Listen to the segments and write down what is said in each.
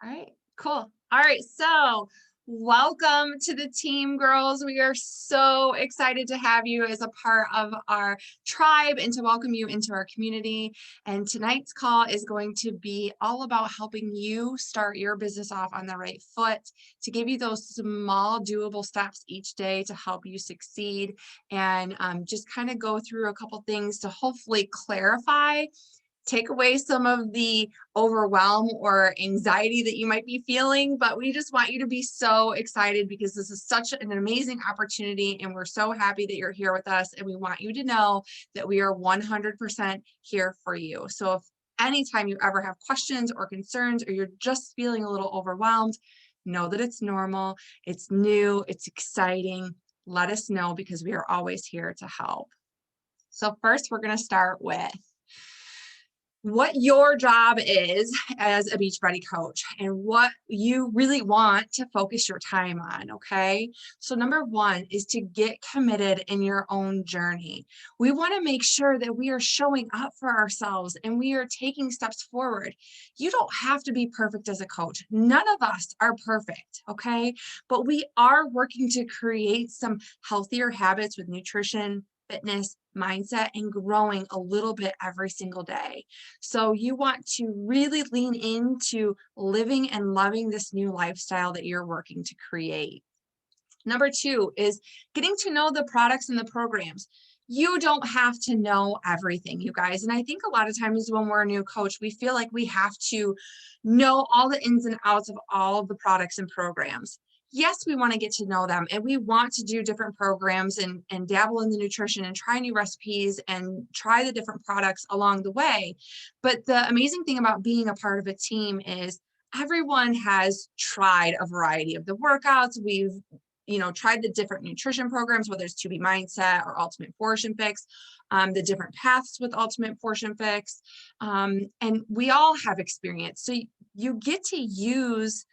All right, cool. All right, so welcome to the team, girls. We are so excited to have you as a part of our tribe and to welcome you into our community. And tonight's call is going to be all about helping you start your business off on the right foot, to give you those small, doable steps each day to help you succeed, and just kind of go through a couple things to hopefully clarify, take away some of the overwhelm or anxiety that you might be feeling. But we just want you to be so excited because this is such an amazing opportunity, and we're so happy that you're here with us, and we want you to know that we are 100% here for you. So if anytime you ever have questions or concerns, or you're just feeling a little overwhelmed, know that it's normal, it's new, it's exciting. Let us know, because we are always here to help. So first, we're going to start with what your job is as a Beachbody coach and what you really want to focus your time on, okay? So number one is to get committed in your own journey. We want to make sure that we are showing up for ourselves and we are taking steps forward. You don't have to be perfect as a coach. None of us are perfect, okay? But we are working to create some healthier habits with nutrition, fitness, mindset, and growing a little bit every single day. So you want to really lean into living and loving this new lifestyle that you're working to create. Number two is getting to know the products and the programs. You don't have to know everything, you guys. And I think a lot of times when we're a new coach, we feel like we have to know all the ins and outs of all of the products and programs. Yes, we want to get to know them, and we want to do different programs and dabble in the nutrition and try new recipes and try the different products along the way. But the amazing thing about being a part of a team is everyone has tried a variety of the workouts. We've tried the different nutrition programs, whether it's 2B Mindset or Ultimate Portion Fix, the different paths with Ultimate Portion Fix. And we all have experience. So you get to use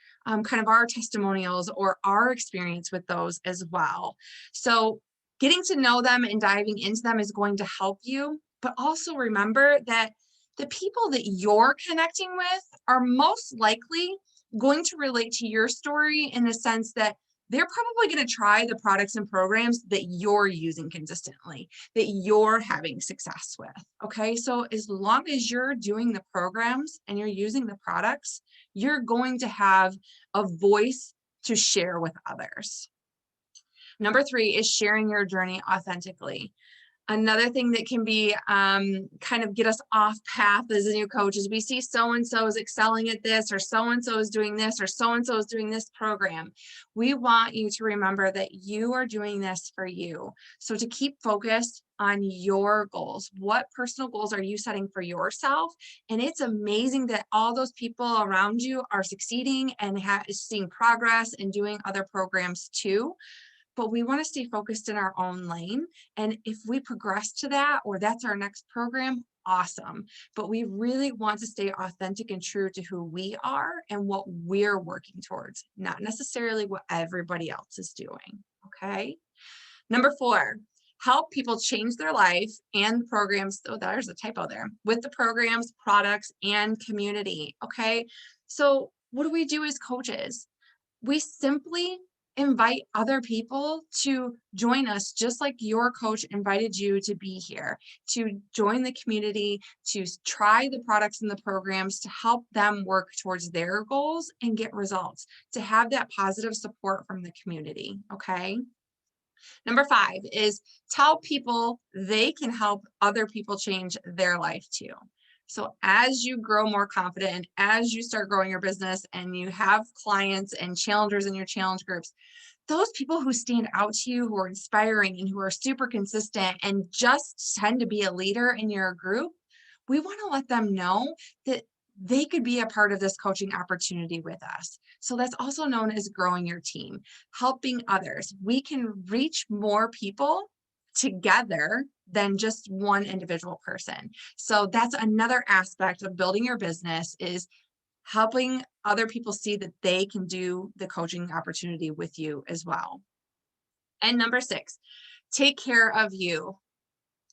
kind of our testimonials or our experience with those as well. So getting to know them and diving into them is going to help you. But also remember that the people that you're connecting with are most likely going to relate to your story in the sense that they're probably going to try the products and programs that you're using consistently, that you're having success with. Okay. So as long as you're doing the programs and you're using the products, you're going to have a voice to share with others. Number three is sharing your journey authentically. Another thing that can be kind of get us off path as a new coach is we see so-and-so is excelling at this, or so-and-so is doing this, or so-and-so is doing this program. We want you to remember that you are doing this for you. So to keep focused on your goals, what personal goals are you setting for yourself? And it's amazing that all those people around you are succeeding and seeing progress and doing other programs too. But we want to stay focused in our own lane. And if we progress to that, or that's our next program, awesome. But we really want to stay authentic and true to who we are and what we're working towards, not necessarily what everybody else is doing. Okay. Number four, help people change their life and programs. Oh, there's a typo there, with the programs, products, and community. Okay. So what do we do as coaches? We simply invite other people to join us, just like your coach invited you to be here, to join the community, to try the products and the programs to help them work towards their goals and get results, to have that positive support from the community. Okay. Number five is tell people they can help other people change their life too. So as you grow more confident and as you start growing your business and you have clients and challengers in your challenge groups, those people who stand out to you, who are inspiring and who are super consistent and just tend to be a leader in your group, we want to let them know that they could be a part of this coaching opportunity with us. So that's also known as growing your team, helping others. We can reach more people together than just one individual person. So that's another aspect of building your business, is helping other people see that they can do the coaching opportunity with you as well. And number six, take care of you.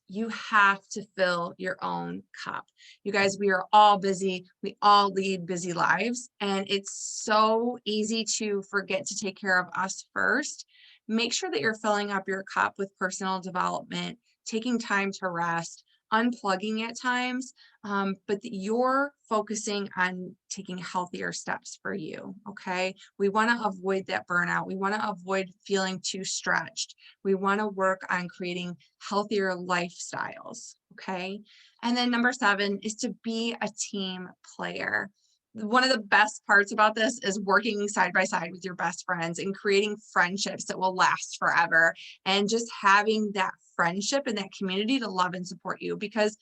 you have to fill your own cup. You guys, we are all busy. We all lead busy lives, and it's so easy to forget to take care of us first. Make sure that you're filling up your cup with personal development, taking time to rest, unplugging at times, but that you're focusing on taking healthier steps for you, okay? We want to avoid that burnout. We want to avoid feeling too stretched. We want to work on creating healthier lifestyles, okay? And then number 7 is to be a team player. One of the best parts about this is working side by side with your best friends and creating friendships that will last forever, and just having that friendship and that community to love and support you. Because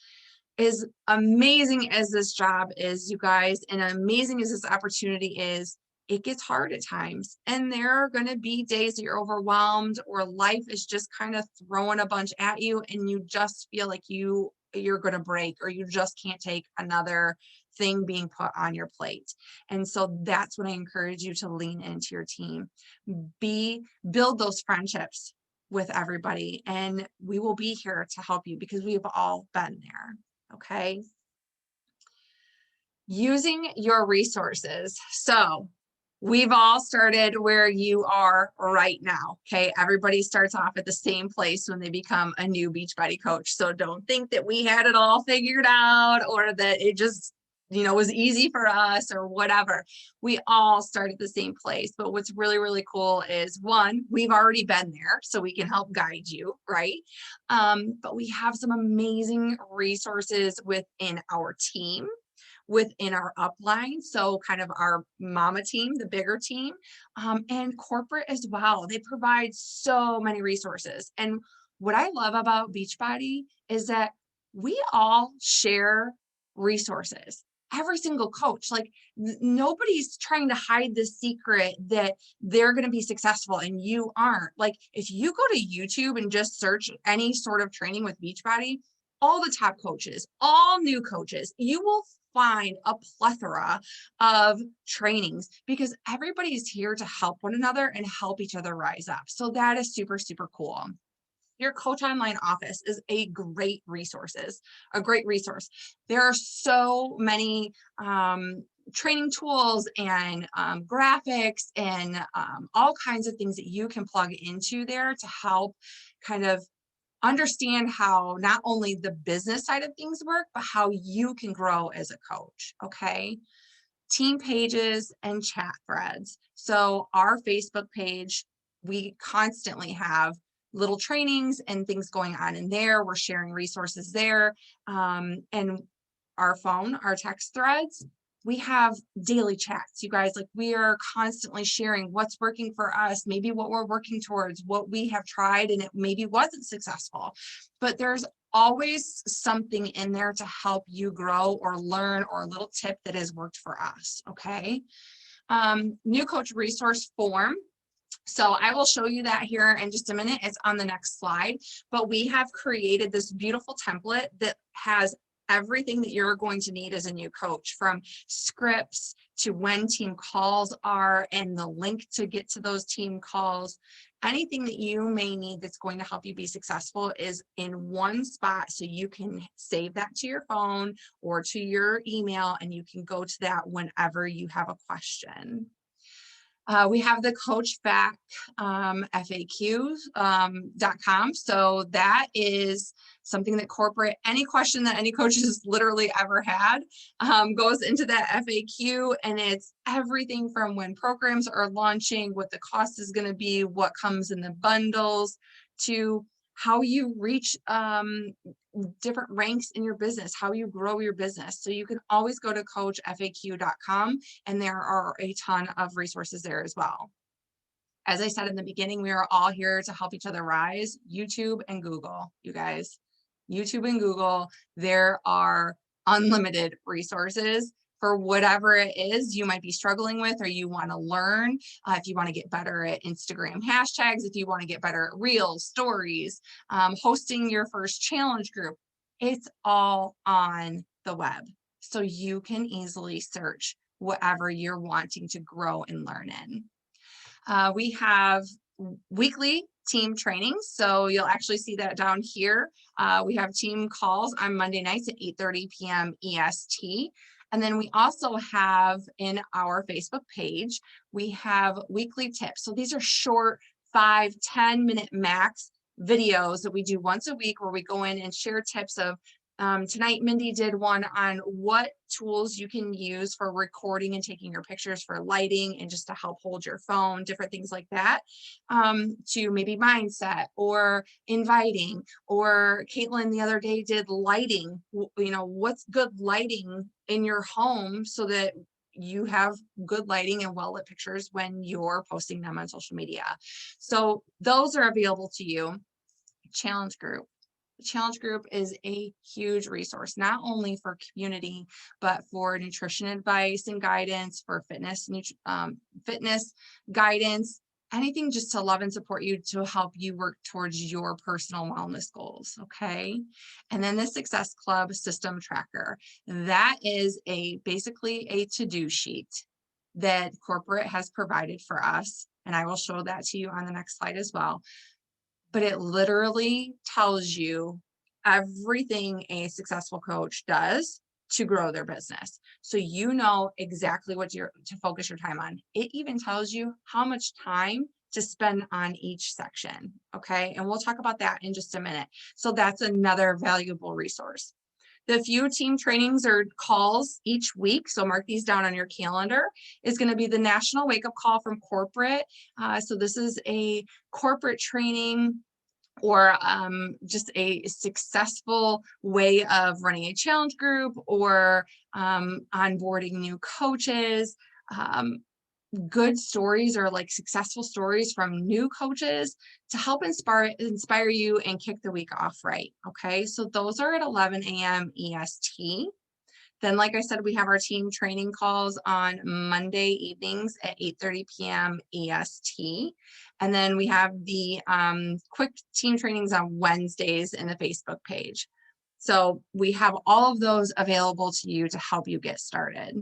as amazing as this job is, you guys, and amazing as this opportunity is, it gets hard at times. And there are going to be days that you're overwhelmed, or life is just kind of throwing a bunch at you and you just feel like you're going to break, or you just can't take another thing being put on your plate. And so that's when I encourage you to lean into your team. Build those friendships with everybody, and we will be here to help you because we've all been there. Okay. Using your resources. So we've all started where you are right now. Okay. Everybody starts off at the same place when they become a new Beachbody coach. So don't think that we had it all figured out, or that it just, was easy for us or whatever. We all start at the same place. But what's really, really cool is, one, we've already been there, so we can help guide you, right? But we have some amazing resources within our team, within our upline, so kind of our mama team, the bigger team, and corporate as well. They provide so many resources. And what I love about Beachbody is that we all share resources. Every single coach, like nobody's trying to hide the secret that they're going to be successful and you aren't. Like if you go to YouTube and just search any sort of training with Beachbody, all the top coaches, all new coaches, you will find a plethora of trainings, because everybody's here to help one another and help each other rise up. So that is super, super cool. Your coach online office is a great resource. There are so many training tools and graphics and all kinds of things that you can plug into there to help kind of understand how not only the business side of things work, but how you can grow as a coach, okay? Team pages and chat threads. So our Facebook page, we constantly have little trainings and things going on in there. We're sharing resources there. And our phone, our text threads, we have daily chats, you guys. Like we are constantly sharing what's working for us, maybe what we're working towards, what we have tried and it maybe wasn't successful, but there's always something in there to help you grow or learn, or a little tip that has worked for us. Okay. New coach resource form. So I will show you that here in just a minute. It's on the next slide, but we have created this beautiful template that has everything that you're going to need as a new coach, from scripts to when team calls are and the link to get to those team calls. Anything that you may need that's going to help you be successful is in one spot, so you can save that to your phone or to your email, and you can go to that whenever you have a question. We have the coach back FAQs.com. So that is something that any question that any coach has literally ever had goes into that FAQ, and it's everything from when programs are launching, what the cost is going to be, what comes in the bundles, to how you reach different ranks in your business, how you grow your business. So you can always go to coachfaq.com, and there are a ton of resources there as well. As I said in the beginning, we are all here to help each other rise. YouTube and Google, you guys. YouTube and Google, there are unlimited resources for whatever it is you might be struggling with or you want to learn. If you want to get better at Instagram hashtags, if you want to get better at reels, stories, hosting your first challenge group, it's all on the web. So you can easily search whatever you're wanting to grow and learn in. We have weekly team trainings. So you'll actually see that down here. We have team calls on Monday nights at 8:30 p.m. EST. And then we also have in our Facebook page, we have weekly tips. So these are short 5-10 minute max videos that we do once a week where we go in and share tips of tonight, Mindy did one on what tools you can use for recording and taking your pictures for lighting and just to help hold your phone, different things like that, to maybe mindset or inviting. Or Caitlin the other day did lighting, what's good lighting in your home so that you have good lighting and well-lit pictures when you're posting them on social media. So those are available to you. Challenge group. The challenge group is a huge resource, not only for community, but for nutrition advice and guidance, for fitness guidance, anything just to love and support you to help you work towards your personal wellness goals. Okay. And then the Success Club system tracker. That is basically a to-do sheet that corporate has provided for us. And I will show that to you on the next slide as well. But it literally tells you everything a successful coach does to grow their business. So you know exactly what to focus your time on. It even tells you how much time to spend on each section. Okay. And we'll talk about that in just a minute. So that's another valuable resource. The few team trainings or calls each week, so mark these down on your calendar, is going to be the National Wake Up Call from corporate. So this is a corporate training or just a successful way of running a challenge group or onboarding new coaches. Good stories or like successful stories from new coaches to help inspire you and kick the week off right. Okay, so those are at 11 a.m. EST. Then, like I said, we have our team training calls on Monday evenings at 8:30 p.m. EST. And then we have the quick team trainings on Wednesdays in the Facebook page. So we have all of those available to you to help you get started.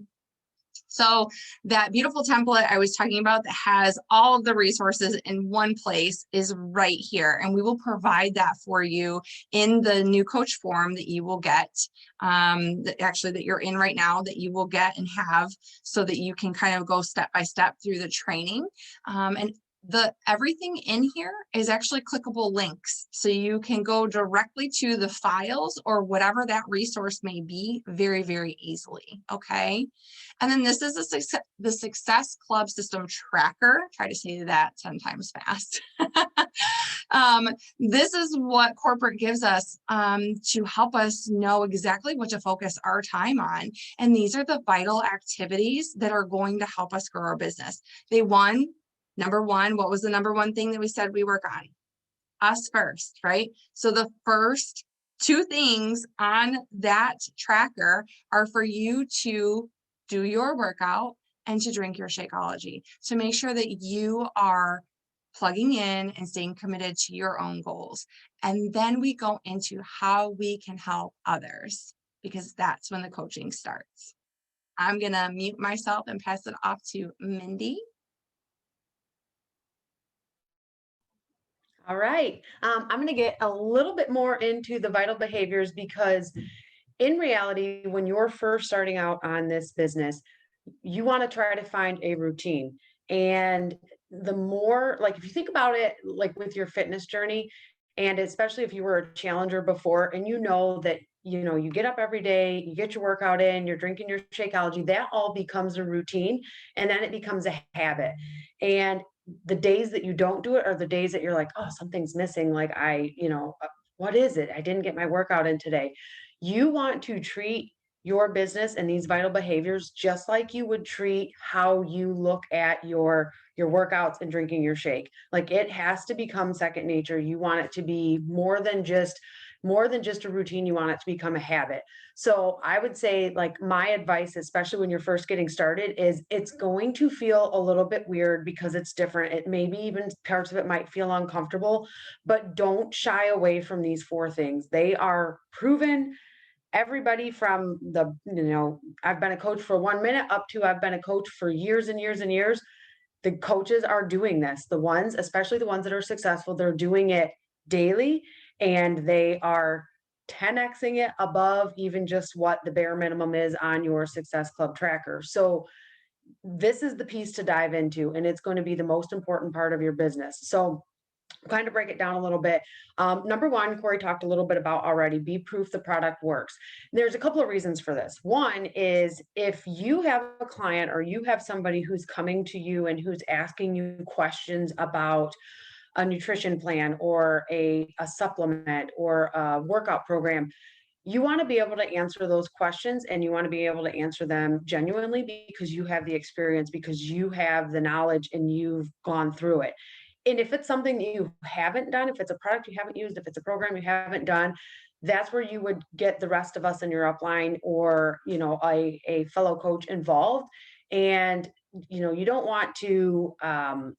So that beautiful template I was talking about that has all of the resources in one place is right here. And we will provide that for you in the new coach form that you will get, that you're in right now, that you will get and have so that you can kind of go step by step through the training. And everything in here is actually clickable links. So you can go directly to the files or whatever that resource may be very, very easily. Okay. And then this is the Success Club System Tracker. Try to say that 10 times fast. This is what corporate gives us to help us know exactly what to focus our time on. And these are the vital activities that are going to help us grow our business. Number one, what was the number one thing that we said we work on? Us first, right? So the first two things on that tracker are for you to do your workout and to drink your Shakeology. So make sure that you are plugging in and staying committed to your own goals. And then we go into how we can help others, because that's when the coaching starts. I'm going to mute myself and pass it off to Mindy. All right. I'm going to get a little bit more into the vital behaviors because in reality, when you're first starting out on this business, you want to try to find a routine. And the more, like, if you think about it, like with your fitness journey, and especially if you were a challenger before, and you know that, you get up every day, you get your workout in, you're drinking your Shakeology, that all becomes a routine. And then it becomes a habit. And the days that you don't do it are the days that you're like, oh, something's missing. Like what is it? I didn't get my workout in today. You want to treat your business and these vital behaviors just like you would treat how you look at your workouts and drinking your shake. Like it has to become second nature. You want it to be more than just a routine. You want it to become a habit. So I would say, like, my advice, especially when you're first getting started, is it's going to feel a little bit weird because it's different. It maybe even parts of it might feel uncomfortable, but don't shy away from these four things. They are proven. Everybody from I've been a coach for 1 minute up to I've been a coach for years and years and years. The coaches are doing this. The ones, especially the ones that are successful, they're doing it daily, and they are 10xing it above even just what the bare minimum is on your Success Club tracker. So this is the piece to dive into, and it's going to be the most important part of your business. So kind of break it down a little bit. Number one, Corri talked a little bit about already, be proof the product works. There's a couple of reasons for this. One is if you have a client or you have somebody who's coming to you and who's asking you questions about a nutrition plan or a supplement or a workout program, you want to be able to answer those questions, and you want to be able to answer them genuinely because you have the experience, because you have the knowledge and you've gone through it. And if it's something that you haven't done, if it's a product you haven't used, if it's a program you haven't done, that's where you would get the rest of us in your upline, or, a fellow coach involved. And, you don't want to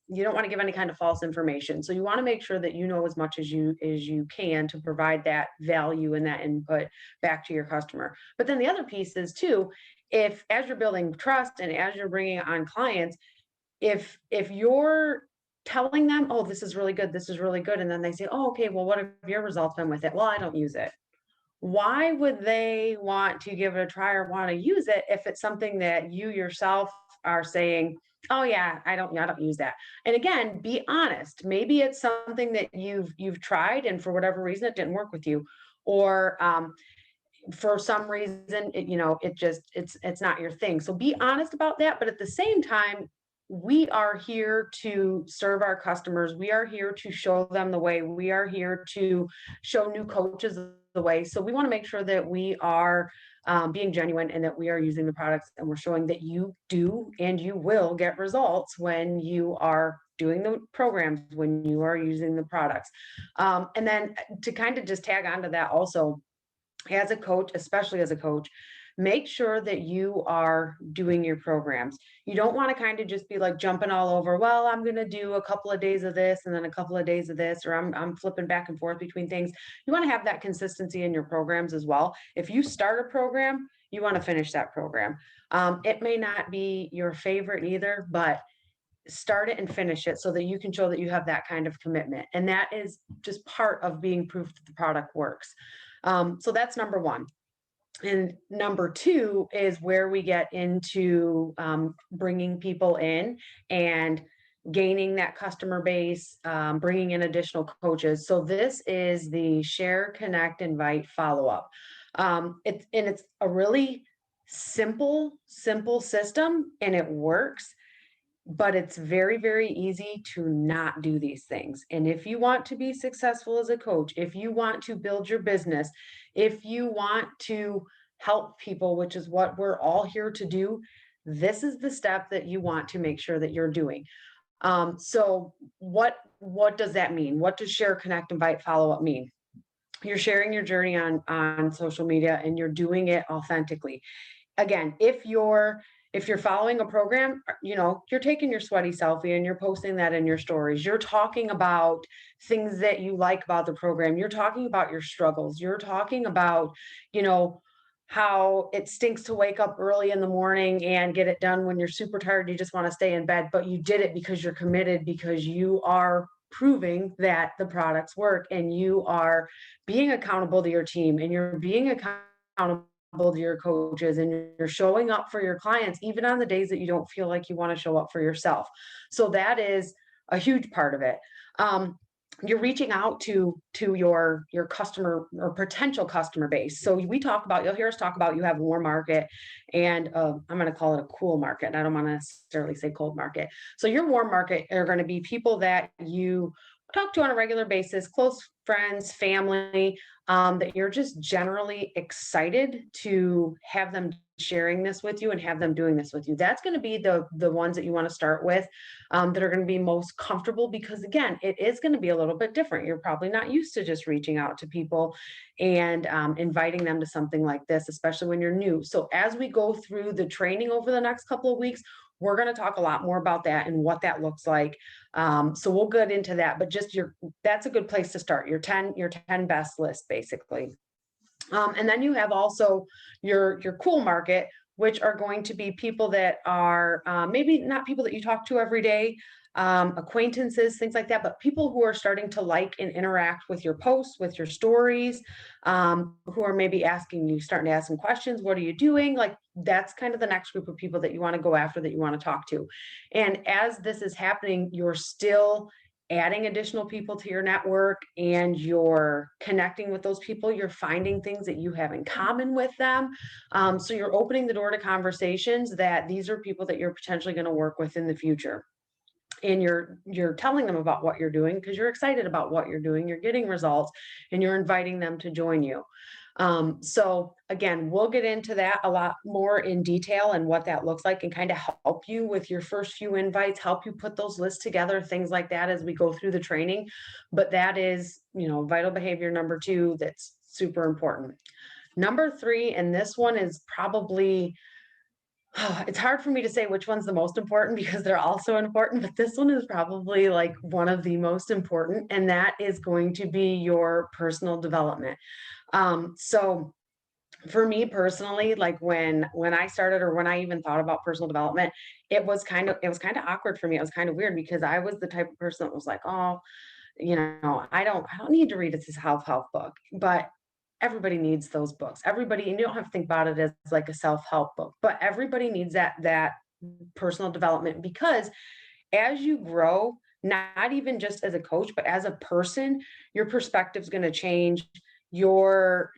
give any kind of false information. So you want to make sure that you know as much as you can to provide that value and that input back to your customer. But then the other piece is too, if as you're building trust and as you're bringing on clients, if you're telling them, oh, this is really good, this is really good, and then they say, oh, okay, well, what have your results been with it? Well, I don't use it. Why would they want to give it a try or want to use it if it's something that you yourself are saying, oh yeah, I don't use that? And again, be honest. Maybe it's something that you've tried and for whatever reason it didn't work with you, or for some reason it's not your thing. So be honest about that. But at the same time, we are here to serve our customers. We are here to show them the way. We are here to show new coaches the way. So we want to make sure that we are being genuine, and that we are using the products, and we're showing that you do and you will get results when you are doing the programs, when you are using the products. And then to kind of just tag on to that also, as a coach, especially as a coach, make sure that you are doing your programs. You don't want to kind of just be like jumping all over. Well, I'm going to do a couple of days of this and then a couple of days of this, or I'm flipping back and forth between things. You want to have that consistency in your programs as well. If you start a program, you want to finish that program. It may not be your favorite either, but start it and finish it so that you can show that you have that kind of commitment. And that is just part of being proof that the product works. So that's number one. And number two is where we get into bringing people in and gaining that customer base, bringing in additional coaches. So this is the share, connect, invite, follow up. It's a really simple system, and it works. But it's very, very easy to not do these things. And if you want to be successful as a coach, if you want to build your business, if you want to help people, which is what we're all here to do, this is the step that you want to make sure that you're doing. So what does that mean? What does share, connect, invite, follow up mean? You're sharing your journey on social media, and you're doing it authentically. Again, if you're following a program, you're taking your sweaty selfie and you're posting that in your stories. You're talking about things that you like about the program. You're talking about your struggles. You're talking about, how it stinks to wake up early in the morning and get it done when you're super tired. You just want to stay in bed, but you did it because you're committed, because you are proving that the products work, and you are being accountable to your team, and you're being accountable to your coaches, and you're showing up for your clients even on the days that you don't feel like you want to show up for yourself. So that is a huge part of it. You're reaching out to your customer or potential customer base. So you'll hear us talk about, you have a warm market, and I'm going to call it a cool market. I don't want to necessarily say cold market. So your warm market are going to be people that you talk to on a regular basis, close friends, family, that you're just generally excited to have them sharing this with you and have them doing this with you. That's going to be the ones that you want to start with, that are going to be most comfortable, because again, it is going to be a little bit different. You're probably not used to just reaching out to people and inviting them to something like this, especially when you're new. So as we go through the training over the next couple of weeks, we're going to talk a lot more about that and what that looks like. So we'll get into that, but that's a good place to start, your 10 best list, basically. And then you have also your cool market, which are going to be people that are maybe not people that you talk to every day, acquaintances, things like that, but people who are starting to like and interact with your posts, with your stories, who are maybe asking you, starting to ask some questions. What are you doing? Like that's kind of the next group of people that you want to go after, that you want to talk to. And as this is happening, you're still adding additional people to your network and you're connecting with those people. You're finding things that you have in common with them. So you're opening the door to conversations that these are people that you're potentially going to work with in the future. And you're telling them about what you're doing because you're excited about what you're doing, you're getting results, and you're inviting them to join you. So again, we'll get into that a lot more in detail and what that looks like, and kind of help you with your first few invites, help you put those lists together, things like that as we go through the training. But that is, vital behavior number 2 that's super important. Number 3, and this one is probably, it's hard for me to say which one's the most important because they're all so important, but this one is probably like one of the most important, and that is going to be your personal development. So for me personally, like when I started, or when I even thought about personal development, it was kind of awkward for me. It was kind of weird because I was the type of person that was like, oh, I don't need to read a self-help book, but everybody needs those books. Everybody, and you don't have to think about it as like a self-help book, but everybody needs that personal development, because as you grow, not even just as a coach, but as a person, your perspective's going to change. Your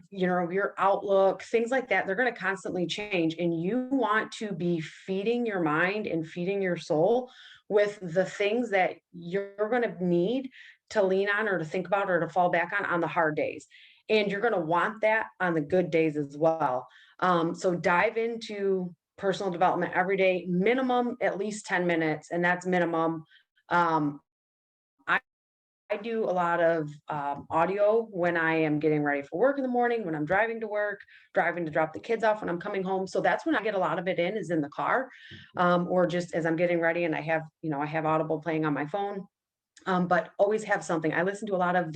outlook, things like that, they're going to constantly change. And you want to be feeding your mind and feeding your soul with the things that you're going to need to lean on, or to think about, or to fall back on the hard days. And you're going to want that on the good days as well. So dive into personal development every day, minimum at least 10 minutes. And that's minimum. Um, I, I do a lot of audio when I am getting ready for work in the morning, when I'm driving to work, driving to drop the kids off, when I'm coming home. So that's when I get a lot of it in, is in the car, or just as I'm getting ready and I have Audible playing on my phone. But always have something. I listen to a lot of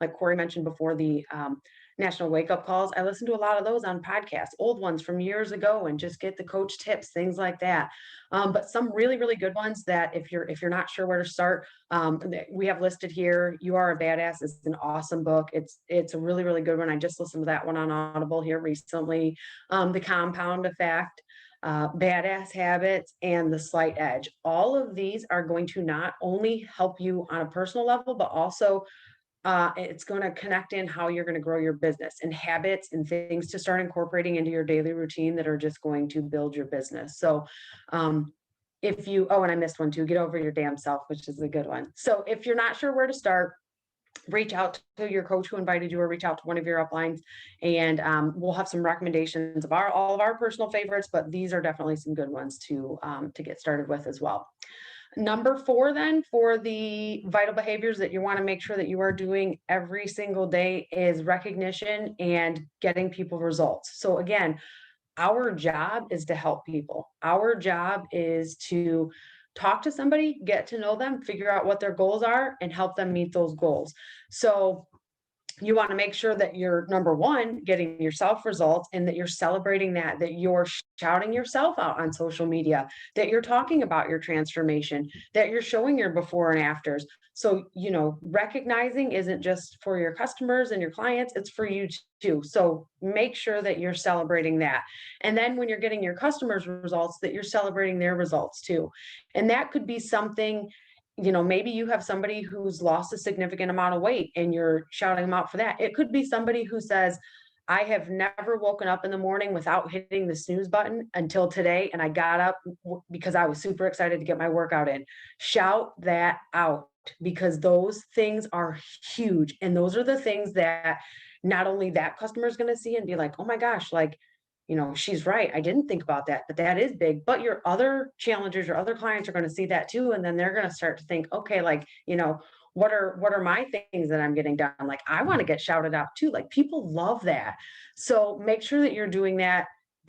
like Corri mentioned before, the national wake up calls. I listen to a lot of those on podcasts, old ones from years ago, and just get the coach tips, things like that. But some really, really good ones that if you're not sure where to start, we have listed here. You Are a Badass is an awesome book. It's a really, really good one. I just listened to that one on Audible here recently. The Compound Effect, Badass Habits, and The Slight Edge. All of these are going to not only help you on a personal level, but also it's going to connect in how you're going to grow your business, and habits and things to start incorporating into your daily routine that are just going to build your business. So, and I missed one too, Get Over Your Damn Self, which is a good one. So if you're not sure where to start, reach out to your coach who invited you, or reach out to one of your uplines, and we'll have some recommendations of all of our personal favorites, but these are definitely some good ones to get started with as well. Number 4, then, for the vital behaviors that you want to make sure that you are doing every single day, is recognition and getting people results. So again, our job is to help people. Our job is to talk to somebody, get to know them, figure out what their goals are, and help them meet those goals. So you want to make sure that you're, number 1, getting yourself results, and that you're celebrating that you're shouting yourself out on social media, that you're talking about your transformation, that you're showing your before and afters. So, recognizing isn't just for your customers and your clients, it's for you too. So make sure that you're celebrating that. And then when you're getting your customers results, that you're celebrating their results too. And that could be something, maybe you have somebody who's lost a significant amount of weight and you're shouting them out for that. It could be somebody who says, I have never woken up in the morning without hitting the snooze button until today. And I got up because I was super excited to get my workout in. Shout that out, because those things are huge. And those are the things that not only that customer is going to see and be like, oh my gosh, like, she's right. I didn't think about that, but that is big. But your other challengers, your other clients are going to see that too. And then they're going to start to think, okay, like, what are my things that I'm getting done? Like, I want to get shouted out too. Like, people love that. So make sure that you're doing that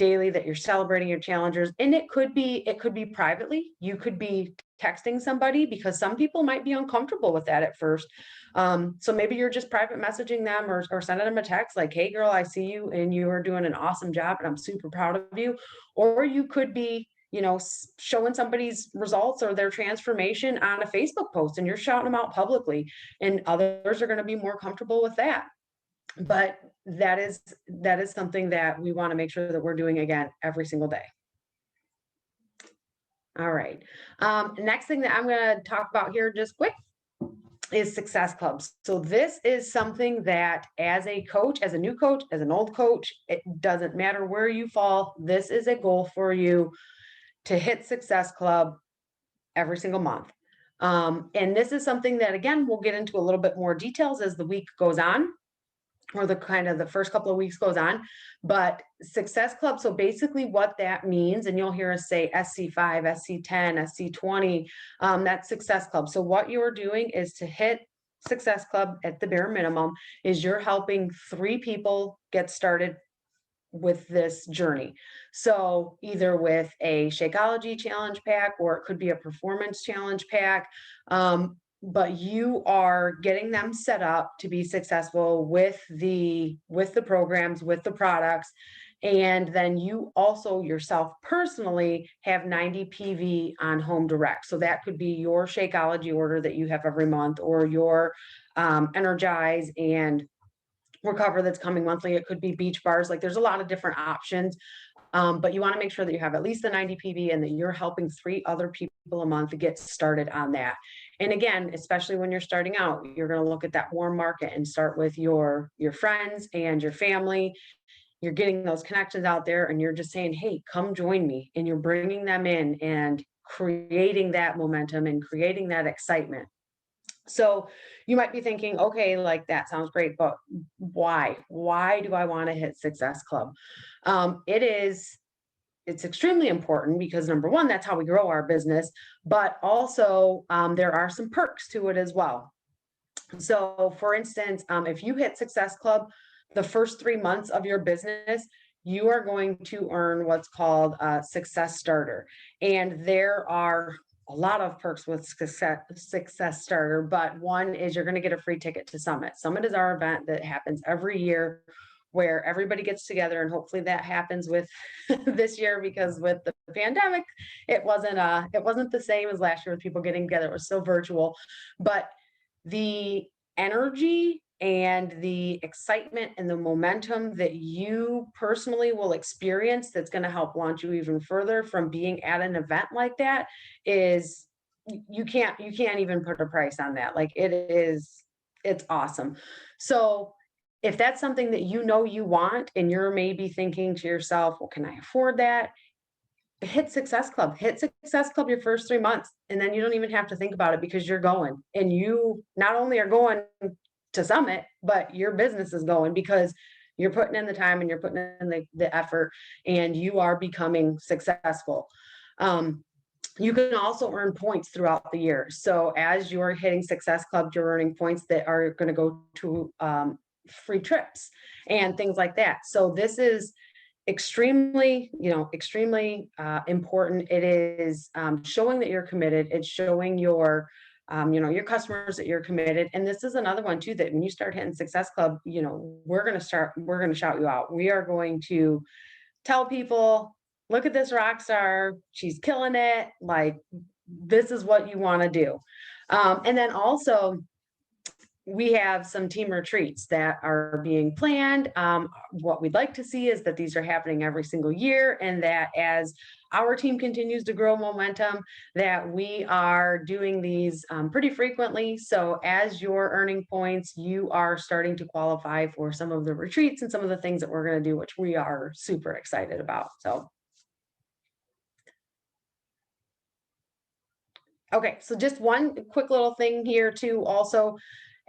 daily that you're celebrating your challengers. And it could be privately. You could be texting somebody, because some people might be uncomfortable with that at first. So maybe you're just private messaging them, or sending them a text like, hey girl, I see you and you are doing an awesome job and I'm super proud of you. Or you could be, showing somebody's results or their transformation on a Facebook post, and you're shouting them out publicly, and others are going to be more comfortable with that. But that is something that we want to make sure that we're doing, again, every single day. All right. Next thing that I'm going to talk about here just quick is success clubs. So this is something that, as a coach, as a new coach, as an old coach, it doesn't matter where you fall. This is a goal for you to hit success club every single month. And this is something that, again, we'll get into a little bit more details as the week goes on, or the first couple of weeks goes on. But success club, so basically what that means, and you'll hear us say SC5, SC10, SC20, that's success club. So what you're doing is, to hit success club at the bare minimum, is you're helping 3 people get started with this journey. So either with a Shakeology challenge pack, or it could be a performance challenge pack. But you are getting them set up to be successful with the programs, with the products. And then you also yourself personally have 90 PV on home direct. So that could be your Shakeology order that you have every month, or your Energize and Recover that's coming monthly. It could be beach bars. Like, there's a lot of different options. But you want to make sure that you have at least the 90 PV, and that you're helping 3 other people a month to get started on that. And again, especially when you're starting out, you're going to look at that warm market and start with your friends and your family. You're getting those connections out there, and you're just saying, hey, come join me. And you're bringing them in and creating that momentum and creating that excitement. So you might be thinking, okay, like, that sounds great, but why? Why do I want to hit Success Club? It's extremely important, because number one, that's how we grow our business, but also there are some perks to it as well. So for instance, if you hit Success Club, the first 3 months of your business, you are going to earn what's called a Success Starter. And there are a lot of perks with Success Starter, but one is you're going to get a free ticket to Summit. Summit is our event that happens every year, where everybody gets together, and hopefully that happens with this year, because with the pandemic, it wasn't the same as last year with people getting together. It was so virtual, but the energy and the excitement and the momentum that you personally will experience, that's going to help launch you even further from being at an event like that, is, you can't even put a price on that. Like, it's awesome. So if that's something that you want, and you're maybe thinking to yourself, well, can I afford that? Hit Success Club your first 3 months, and then you don't even have to think about it, because you're going, and you not only are going to Summit, but your business is going, because you're putting in the time, and you're putting in the effort, and you are becoming successful. You can also earn points throughout the year. So as you're hitting Success Club, you're earning points that are going to go to free trips and things like that. So this is extremely important. It is showing that you're committed. It's showing your customers that you're committed. And this is another one too, that when you start hitting Success Club, we're going to shout you out. We are going to tell people, look at this rock star, she's killing it. Like, this is what you want to do. And then also, we have some team retreats that are being planned. What we'd like to see is that these are happening every single year, and that as our team continues to grow momentum, that we are doing these pretty frequently. So as you're earning points, you are starting to qualify for some of the retreats and some of the things that we're going to do, which we are super excited about. So okay, so just one quick little thing here too, also,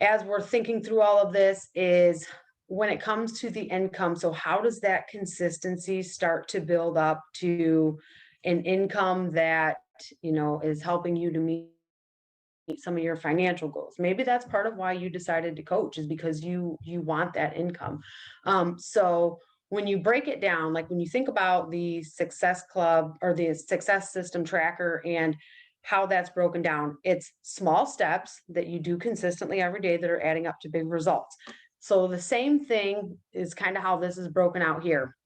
as we're thinking through all of this, is when it comes to the income. So how does that consistency start to build up to an income that, is helping you to meet some of your financial goals? Maybe that's part of why you decided to coach, is because you want that income. So when you break it down, like when you think about the Success Club or the Success System Tracker and how that's broken down, it's small steps that you do consistently every day that are adding up to big results. So the same thing is kind of how this is broken out here.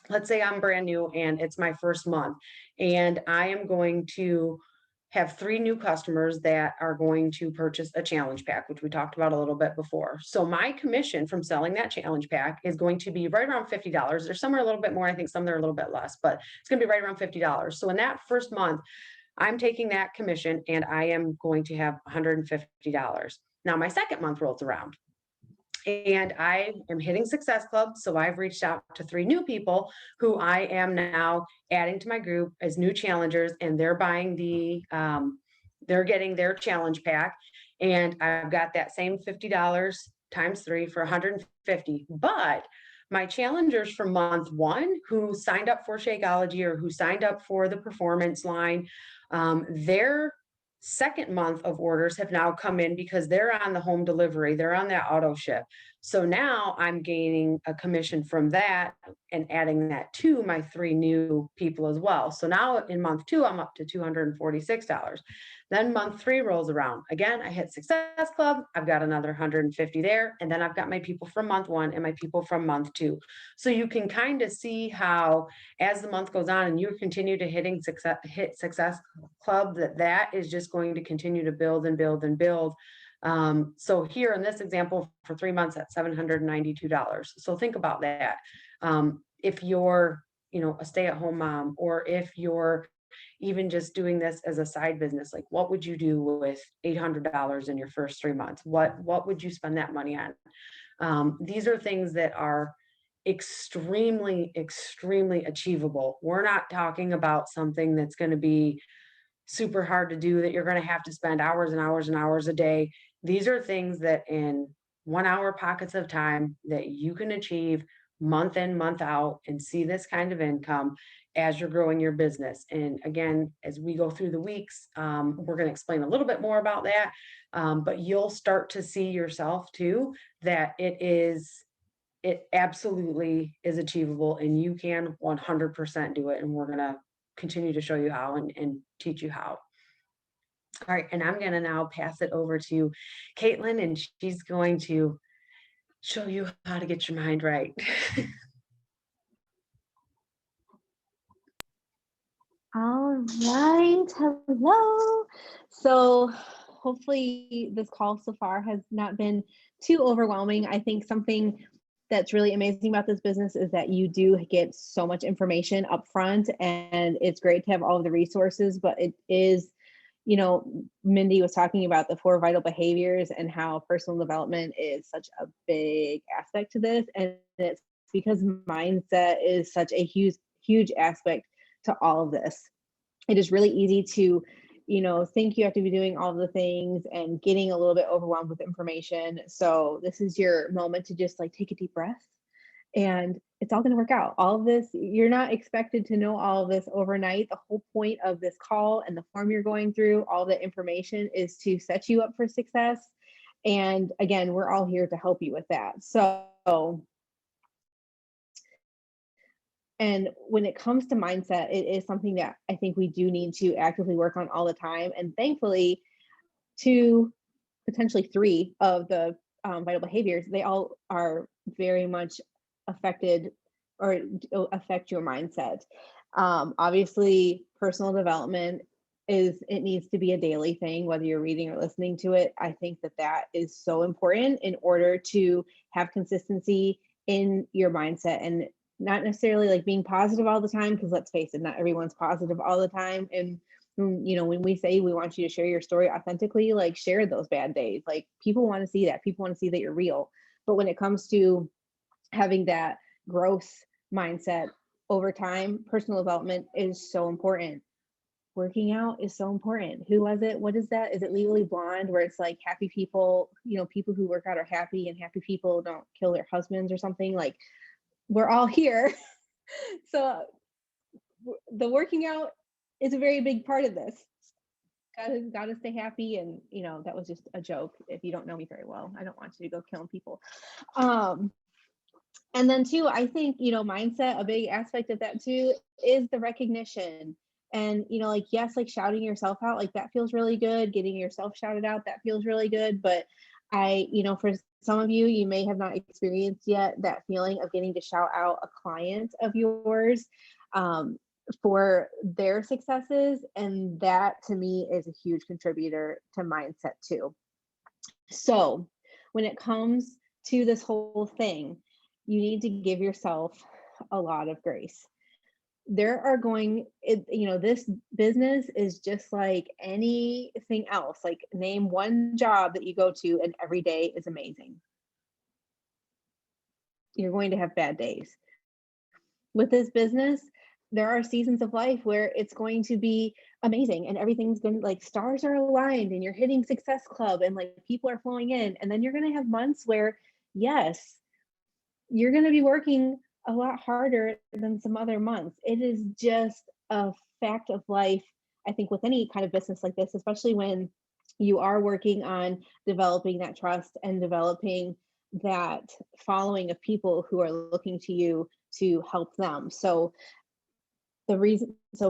Let's say I'm brand new and it's my first month, and I am going to have 3 new customers that are going to purchase a challenge pack, which we talked about a little bit before. So my commission from selling that challenge pack is going to be right around $50. There's somewhere a little bit more. I think some are a little bit less, but it's going to be right around $50. So in that first month, I'm taking that commission and I am going to have $150. Now my second month rolls around and I am hitting Success Club. So I've reached out to 3 new people who I am now adding to my group as new challengers, and they're buying they're getting their challenge pack. And I've got that same $50 times 3 for 150. But my challengers from month 1 who signed up for Shakeology or who signed up for the performance line, their second month of orders have now come in because they're on the home delivery, they're on that auto ship. So now I'm gaining a commission from that and adding that to my 3 new people as well. So now in month 2, I'm up to $246. Then month 3 rolls around. Again, I hit Success Club. I've got another 150 there. And then I've got my people from month 1 and my people from month 2. So you can kind of see how as the month goes on and you continue to hit Success Club, that is just going to continue to build and build and build. So here in this example, for 3 months at $792. So think about that. If you're, a stay-at-home mom, or if you're even just doing this as a side business, like what would you do with $800 in your first 3 months? What would you spend that money on? These are things that are extremely, extremely achievable. We're not talking about something that's going to be super hard to do, that you're going to have to spend hours and hours and hours a day. These are things that in 1 hour pockets of time that you can achieve month in, month out, and see this kind of income as you're growing your business. And again, as we go through the weeks, we're going to explain a little bit more about that. But you'll start to see yourself too, that it absolutely is achievable and you can 100% do it. And we're going to continue to show you how and teach you how. All right, and I'm going to now pass it over to Caitlin, and she's going to show you how to get your mind right. All right, hello. So hopefully this call so far has not been too overwhelming. I think something that's really amazing about this business is that you do get so much information up front, and it's great to have all of the resources, but it is, Mindy was talking about the 4 vital behaviors and how personal development is such a big aspect to this. And it's because mindset is such a huge, huge aspect to all of this. It is really easy to, think you have to be doing all the things and getting a little bit overwhelmed with information. So this is your moment to just take a deep breath, and it's all going to work out. All of this, you're not expected to know all of this overnight. The whole point of this call and the form you're going through, all the information, is to set you up for success. And again, we're all here to help you with that. So, and when it comes to mindset, it is something that I think we do need to actively work on all the time. And thankfully, 2, potentially 3 of the vital behaviors, they all are very much affected or affect your mindset. Obviously, personal development it needs to be a daily thing, whether you're reading or listening to it. I think that is so important in order to have consistency in your mindset, and not necessarily being positive all the time, because let's face it, not everyone's positive all the time. And when we say we want you to share your story authentically, share those bad days. People want to see that. People want to see that you're real. But when it comes to having that growth mindset over time, personal development is so important. Working out is so important. Who was it? What is that? Is it Legally Blonde, where it's happy people, people who work out are happy, and happy people don't kill their husbands or something? We're all here. So the working out is a very big part of this. Gotta stay happy. And that was just a joke. If you don't know me very well, I don't want you to go killing people. And then too, I think, mindset, a big aspect of that too, is the recognition. And, like, yes, like shouting yourself out, like that feels really good. Getting yourself shouted out, that feels really good. But for some of you, you may have not experienced yet that feeling of getting to shout out a client of yours for their successes. And that to me is a huge contributor to mindset too. So when it comes to this whole thing, you need to give yourself a lot of grace. This business is just like anything else. Like, name one job that you go to and every day is amazing. You're going to have bad days. With this business, there are seasons of life where it's going to be amazing and everything's going to, like, stars are aligned and you're hitting success club and like people are flowing in. And then you're going to have months where, yes, you're going to be working a lot harder than some other months. It is just a fact of life, I think, with any kind of business like this, especially when you are working on developing that trust and developing that following of people who are looking to you to help them. So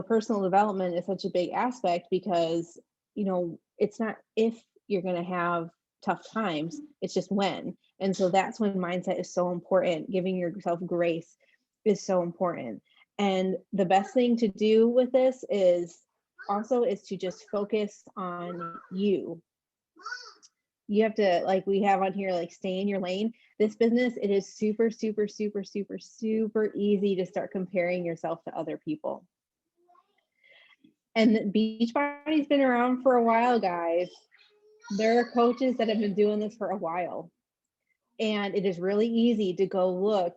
personal development is such a big aspect because, it's not if you're going to have tough times, it's just when. And so that's when mindset is so important. Giving yourself grace is so important. And the best thing to do with this is to just focus on you. You have to, like we have on here, like, stay in your lane. This business, it is super, super, super, super, super easy to start comparing yourself to other people. And Beachbody's been around for a while, guys. There are coaches that have been doing this for a while. And it is really easy to go look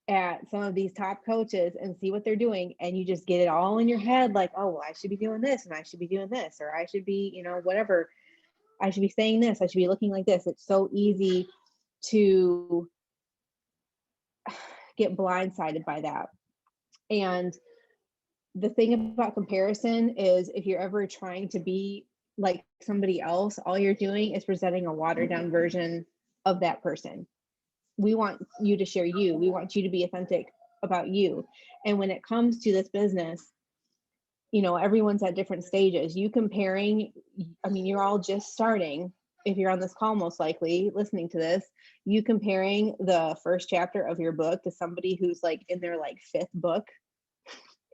at some of these top coaches and see what they're doing. And you just get it all in your head, like, oh, well, I should be doing this and I should be doing this, or I should be, whatever. I should be saying this. I should be looking like this. It's so easy to get blindsided by that. And the thing about comparison is, if you're ever trying to be like somebody else, all you're doing is presenting a watered down version of that person. We want you to share you. We want you to be authentic about you. And when it comes to this business, everyone's at different stages. You comparing, you're all just starting. If you're on this call, most likely listening to this, you comparing the first chapter of your book to somebody who's like in their like fifth book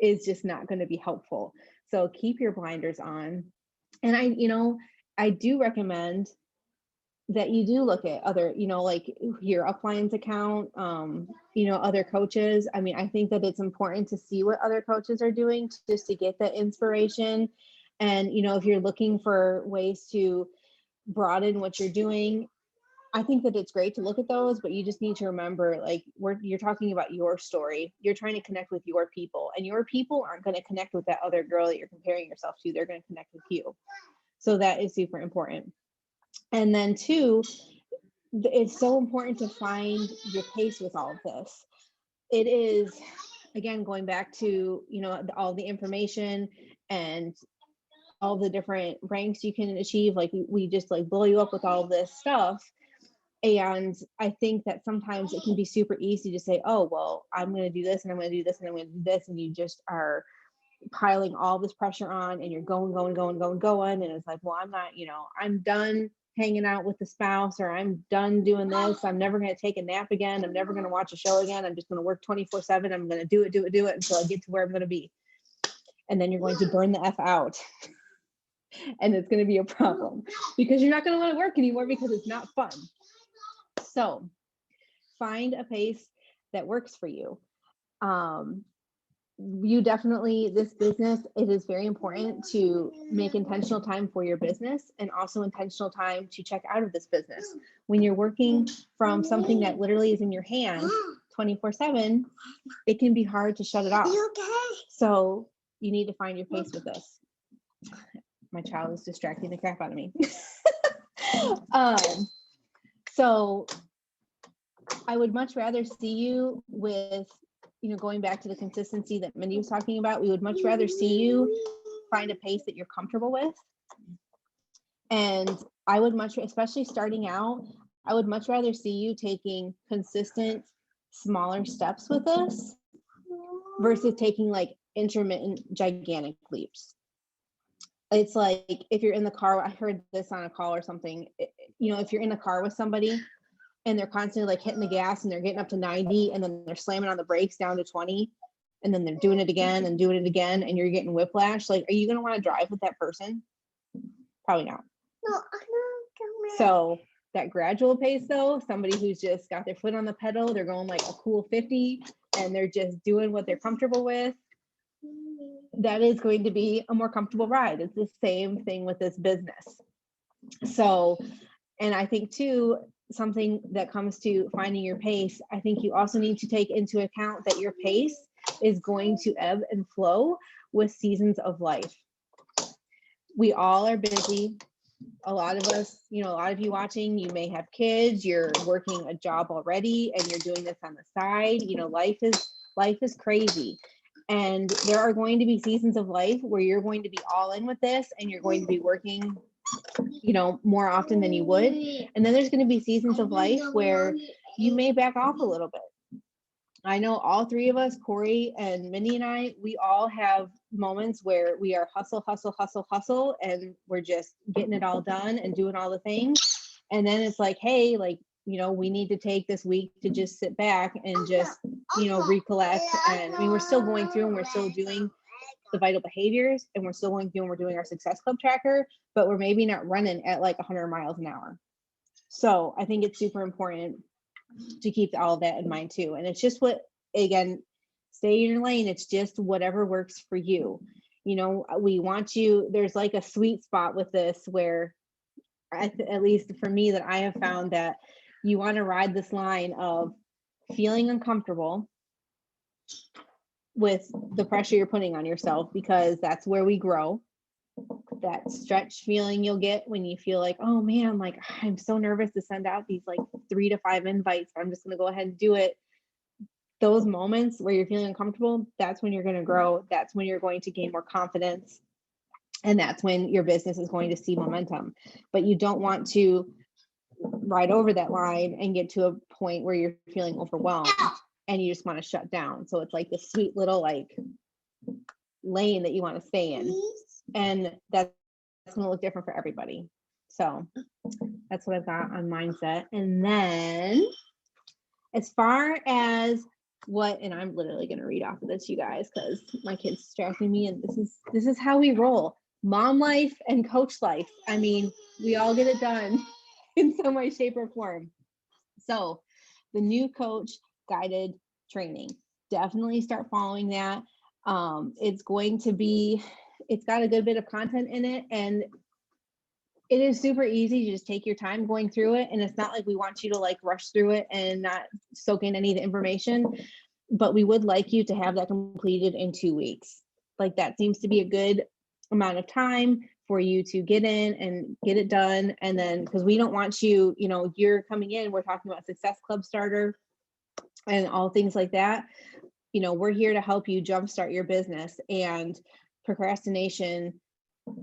is just not going to be helpful. So keep your blinders on. And I do recommend that you do look at other, like your uplines account, other coaches. I think that it's important to see what other coaches are doing just to get that inspiration. And, if you're looking for ways to broaden what you're doing, I think that it's great to look at those, but you just need to remember, like, you're talking about your story. You're trying to connect with your people, and your people aren't going to connect with that other girl that you're comparing yourself to. They're going to connect with you. So that is super important. And then two, it's so important to find your pace with all of this. It is, again, going back to, all the information and all the different ranks you can achieve. Like we just like blow you up with all this stuff. And I think that sometimes it can be super easy to say, oh, well, I'm going to do this and I'm going to do this and I'm going to do this. And you just are piling all this pressure on and you're going. And it's like, well, I'm not, I'm done hanging out with the spouse, or I'm done doing this. I'm never going to take a nap again. I'm never going to watch a show again. I'm just going to work 24/7. I'm going to do it until I get to where I'm going to be. And then you're going to burn the F out. And it's going to be a problem because you're not going to want to work anymore because it's not fun. So find a pace that works for you. You definitely, this business, it is very important to make intentional time for your business and also intentional time to check out of this business. When you're working from something that literally is in your hand 24/7, it can be hard to shut it off. So you need to find your pace with this. My child is distracting the crap out of me. So I would much rather see you with, going back to the consistency that Mindy was talking about. We would much rather see you find a pace that you're comfortable with. And I would especially starting out, I would much rather see you taking consistent smaller steps with this versus taking like intermittent gigantic leaps. It's like if you're in the car, I heard this on a call or something, if you're in the car with somebody and they're constantly like hitting the gas and they're getting up to 90 and then they're slamming on the brakes down to 20 and then they're doing it again and doing it again and you're getting whiplash, like, are you going to want to drive with that person? Probably not. No, so that gradual pace though, somebody who's just got their foot on the pedal, they're going like a cool 50 and they're just doing what they're comfortable with, that is going to be a more comfortable ride. It's the same thing with this business. So, and I think too, something that comes to finding your pace, I think you also need to take into account that your pace is going to ebb and flow with seasons of life. We all are busy. A lot of us, a lot of you watching, you may have kids, you're working a job already and you're doing this on the side. Life is crazy. And there are going to be seasons of life where you're going to be all in with this and you're going to be working, more often than you would. And then there's going to be seasons of life where you may back off a little bit. I know all three of us, Corri and Mindy and I, we all have moments where we are hustle, and we're just getting it all done and doing all the things. And then it's like, hey, like, we need to take this week to just sit back and just, recollect. And I mean, we're still going through and we're still doing the vital behaviors and we're still going through and we're doing our success club tracker, but we're maybe not running at like 100 miles an hour. So I think it's super important to keep all of that in mind too. And it's just again, stay in your lane. It's just whatever works for you. We want you, there's like a sweet spot with this where at least for me that I have found that you want to ride this line of feeling uncomfortable with the pressure you're putting on yourself, because that's where we grow. That stretch feeling you'll get when you feel like, oh man, like I'm so nervous to send out these like 3 to 5 invites. I'm just going to go ahead and do it. Those moments where you're feeling uncomfortable, that's when you're going to grow. That's when you're going to gain more confidence. And that's when your business is going to see momentum. But you don't want to ride over that line and get to a point where you're feeling overwhelmed and you just want to shut down. So it's like this sweet little like lane that you want to stay in. And that's going to look different for everybody. So that's what I've got on mindset. And then as far as and I'm literally going to read off of this, you guys, because my kid's distracting me, and this is how we roll. Mom life and coach life. I mean, we all get it done in some way, shape, or form. So the new coach guided training, definitely start following that. It's got a good bit of content in it, and it is super easy to just take your time going through it. And it's not like we want you to like rush through it and not soak in any of the information, but we would like you to have that completed in 2 weeks. Like that seems to be a good amount of time for you to get in and get it done. And then, because we don't want you, you're coming in, we're talking about Success Club Starter and all things like that. We're here to help you jumpstart your business, and procrastination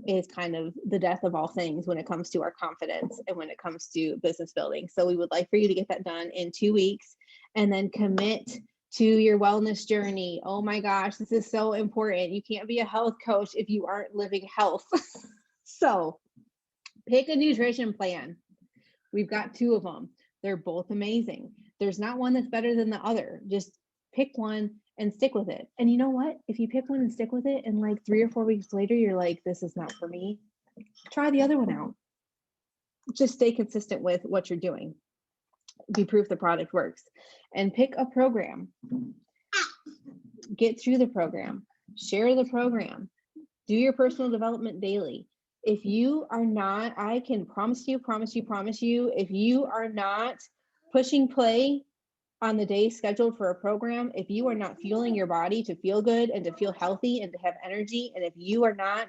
is kind of the death of all things when it comes to our confidence and when it comes to business building. So we would like for you to get that done in 2 weeks and then commit to your wellness journey. Oh my gosh, this is so important. You can't be a health coach if you aren't living health. So pick a nutrition plan. We've got 2 of them. They're both amazing. There's not one that's better than the other. Just pick one and stick with it. And you know what? If you pick one and stick with it and like 3 or 4 weeks later, you're like, this is not for me, try the other one out. Just stay consistent with what you're doing. Be proof the product works. And pick a program. Get through the program. Share the program. Do your personal development daily. If you are not, I can promise you, if you are not pushing play on the day scheduled for a program, if you are not fueling your body to feel good and to feel healthy and to have energy, and if you are not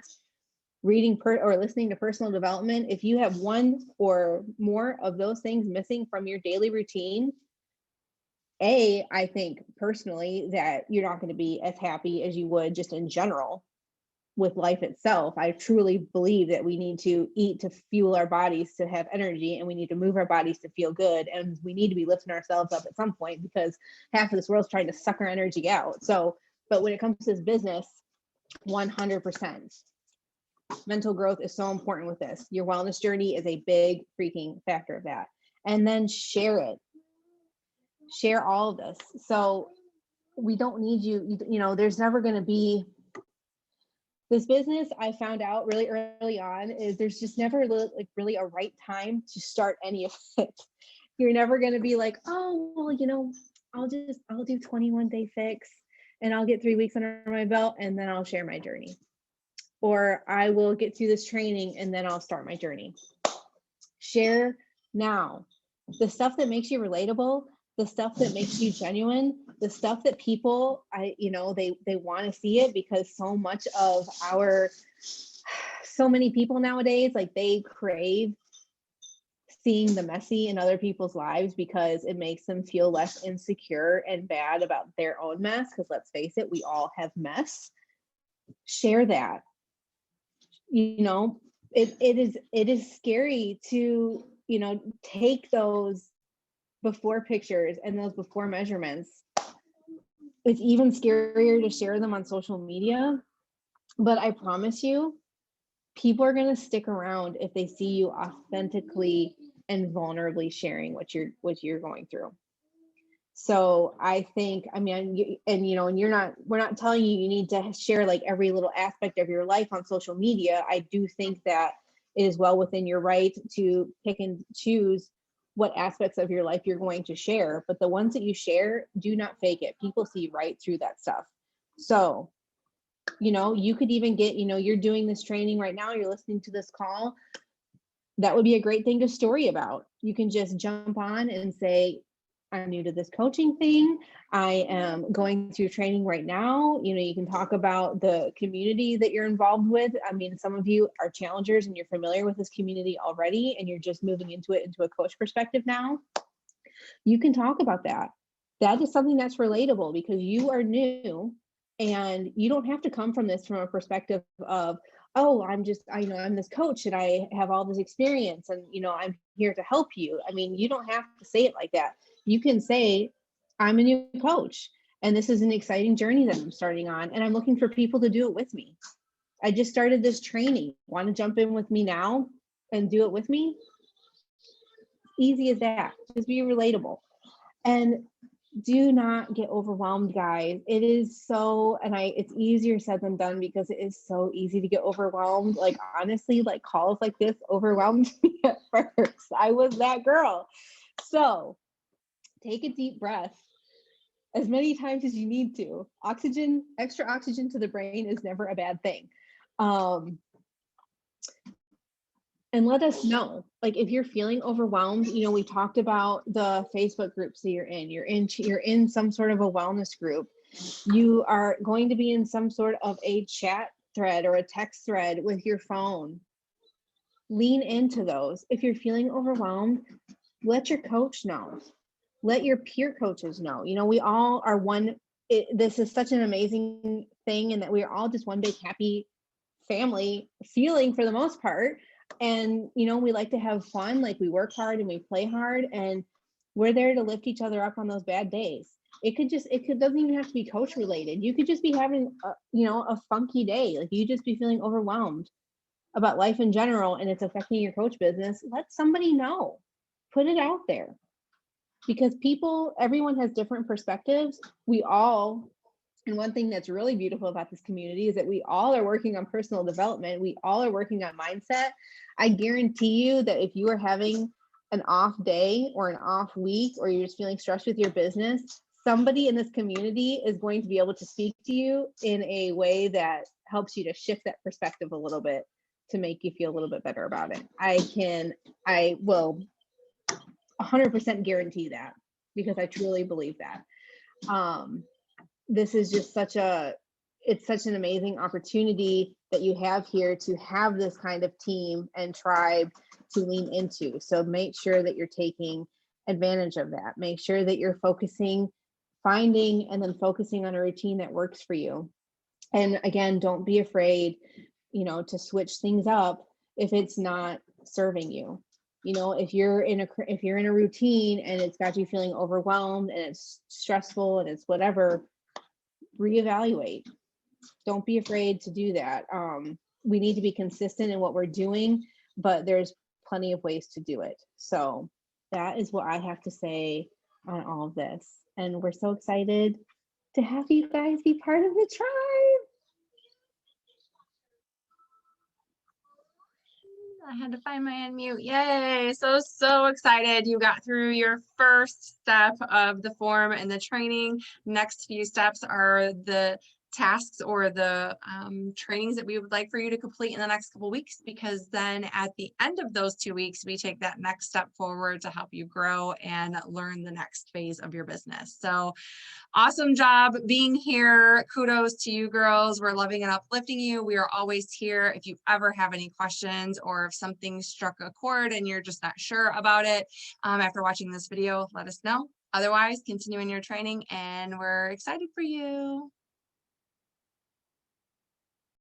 reading or listening to personal development, if you have one or more of those things missing from your daily routine, I think personally that you're not going to be as happy as you would just in general with life itself. I truly believe that we need to eat to fuel our bodies to have energy, and we need to move our bodies to feel good. And we need to be lifting ourselves up at some point, because half of this world's trying to suck our energy out. So, but when it comes to this business, 100%. Mental growth is so important with this. Your wellness journey is a big freaking factor of that. And then share it. Share all of this. So we don't need you, there's never going to be this business. I found out really early on is there's just never really a right time to start any of it. You're never going to be like, oh, well, I'll do 21-day fix and I'll get 3 weeks under my belt and then I'll share my journey. Or I will get through this training and then I'll start my journey. Share now. The stuff that makes you relatable, the stuff that makes you genuine, the stuff that people, they want to see it, because so many people nowadays, like, they crave seeing the messy in other people's lives because it makes them feel less insecure and bad about their own mess. Because let's face it, we all have mess. Share that. It is scary to, take those before pictures and those before measurements. It's even scarier to share them on social media. But I promise you, people are going to stick around if they see you authentically and vulnerably sharing what you're going through. So I think, we're not telling you need to share like every little aspect of your life on social media. I do think that it is well within your right to pick and choose what aspects of your life you're going to share, but the ones that you share, do not fake it. People see right through that stuff. So, you could even get, you're doing this training right now, you're listening to this call. That would be a great thing to story about. You can just jump on and say, I'm new to this coaching thing. I am going through training right now. You can talk about the community that you're involved with. I mean, some of you are challengers and you're familiar with this community already, and you're just moving into a coach perspective now. You can talk about that. That is something that's relatable because you are new, and you don't have to come from this from a perspective of, oh, I'm this coach and I have all this experience and, I'm here to help you. I mean, you don't have to say it like that. You can say, I'm a new coach and this is an exciting journey that I'm starting on, and I'm looking for people to do it with me. I just started this training. Want to jump in with me now and do it with me? Easy as that. Just be relatable. And do not get overwhelmed, guys. It is so, it's easier said than done because it is so easy to get overwhelmed. Like, honestly, like, calls like this overwhelmed me at first. I was that girl. So take a deep breath as many times as you need to. Extra oxygen to the brain is never a bad thing. And let us know, like, if you're feeling overwhelmed. We talked about the Facebook groups that you're in some sort of a wellness group. You are going to be in some sort of a chat thread or a text thread with your phone. Lean into those. If you're feeling overwhelmed, let your coach know. Let your peer coaches know. We all are this is such an amazing thing, and that we are all just one big happy family feeling for the most part. And, we like to have fun. Like, we work hard and we play hard, and we're there to lift each other up on those bad days. It doesn't even have to be coach related. You could just be having a funky day. Like, you just be feeling overwhelmed about life in general, and it's affecting your coach business. Let somebody know. Put it out there, because everyone has different perspectives. And one thing that's really beautiful about this community is that we all are working on personal development. We all are working on mindset. I guarantee you that if you are having an off day or an off week, or you're just feeling stressed with your business, somebody in this community is going to be able to speak to you in a way that helps you to shift that perspective a little bit to make you feel a little bit better about it. I will 100% guarantee that, because I truly believe that. This is just such an amazing opportunity that you have here to have this kind of team and tribe to lean into. So make sure that you're taking advantage of that. Make sure that you're finding and then focusing on a routine that works for you. And again, don't be afraid, to switch things up if it's not serving you. If you're in a routine and it's got you feeling overwhelmed and it's stressful and it's whatever, reevaluate. Don't be afraid to do that. We need to be consistent in what we're doing, but there's plenty of ways to do it. So that is what I have to say on all of this. And we're so excited to have you guys be part of the tribe. I had to find my unmute. Yay. So excited. You got through your first step of the form and the training. Next few steps are the tasks or the trainings that we would like for you to complete in the next couple weeks, because then at the end of those 2 weeks, we take that next step forward to help you grow and learn the next phase of your business. So awesome job being here. Kudos to you girls. We're loving and uplifting you. We are always here. If you ever have any questions or if something struck a chord and you're just not sure about it after watching this video, let us know. Otherwise, continue in your training and we're excited for you.